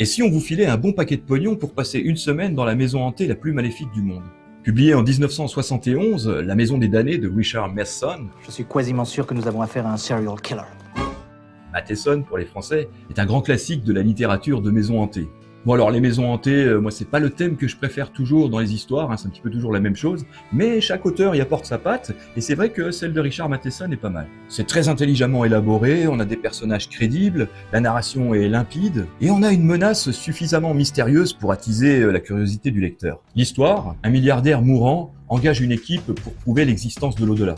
Et si on vous filait un bon paquet de pognon pour passer une semaine dans la maison hantée la plus maléfique du monde? Publiée en 1971, La Maison des damnés de Richard Matheson, Je suis quasiment sûr que nous avons affaire à un serial killer. Matheson pour les Français, est un grand classique de la littérature de maisons hantées. Bon alors les maisons hantées, moi c'est pas le thème que je préfère toujours dans les histoires, c'est un petit peu toujours la même chose, mais chaque auteur y apporte sa patte, et c'est vrai que celle de Richard Matheson est pas mal. C'est très intelligemment élaboré, on a des personnages crédibles, la narration est limpide, et on a une menace suffisamment mystérieuse pour attiser la curiosité du lecteur. L'histoire, un milliardaire mourant engage une équipe pour prouver l'existence de l'au-delà.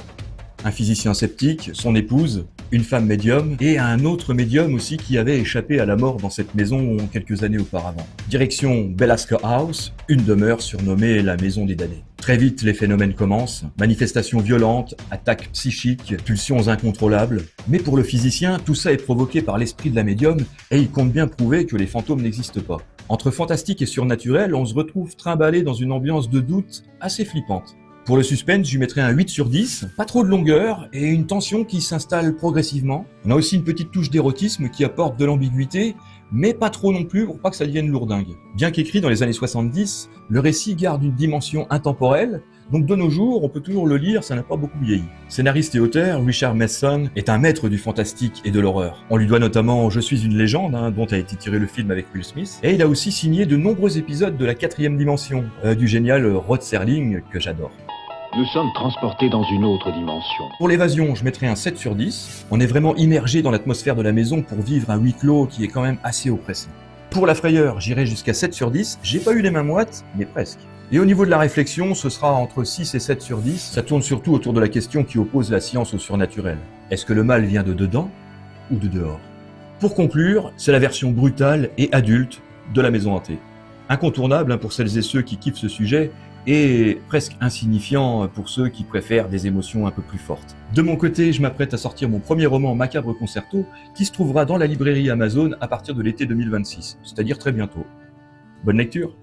Un physicien sceptique, son épouse, une femme médium et un autre médium aussi qui avait échappé à la mort dans cette maison quelques années auparavant. Direction Belasco House, une demeure surnommée la Maison des damnés. Très vite, les phénomènes commencent, manifestations violentes, attaques psychiques, pulsions incontrôlables. Mais pour le physicien, tout ça est provoqué par l'esprit de la médium et il compte bien prouver que les fantômes n'existent pas. Entre fantastique et surnaturel, on se retrouve trimballé dans une ambiance de doute assez flippante. Pour le suspense, je lui mettrai un 8 sur 10, pas trop de longueur et une tension qui s'installe progressivement. On a aussi une petite touche d'érotisme qui apporte de l'ambiguïté, mais pas trop non plus pour pas que ça devienne lourdingue. Bien qu'écrit dans les années 70, le récit garde une dimension intemporelle, donc de nos jours, on peut toujours le lire, ça n'a pas beaucoup vieilli. Scénariste et auteur, Richard Matheson est un maître du fantastique et de l'horreur. On lui doit notamment Je suis une légende, dont a été tiré le film avec Will Smith, et il a aussi signé de nombreux épisodes de la 4e dimension, du génial Rod Serling, que j'adore. Nous sommes transportés dans une autre dimension. Pour l'évasion, je mettrai un 7 sur 10. On est vraiment immergé dans l'atmosphère de la maison pour vivre un huis clos qui est quand même assez oppressant. Pour la frayeur, j'irai jusqu'à 7 sur 10. J'ai pas eu les mains moites, mais presque. Et au niveau de la réflexion, ce sera entre 6 et 7 sur 10. Ça tourne surtout autour de la question qui oppose la science au surnaturel. Est-ce que le mal vient de dedans ou de dehors? Pour conclure, c'est la version brutale et adulte de la maison hantée. Incontournable pour celles et ceux qui kiffent ce sujet, et presque insignifiant pour ceux qui préfèrent des émotions un peu plus fortes. De mon côté, je m'apprête à sortir mon premier roman Macabre Concerto, qui se trouvera dans la librairie Amazon à partir de l'été 2026, c'est-à-dire très bientôt. Bonne lecture!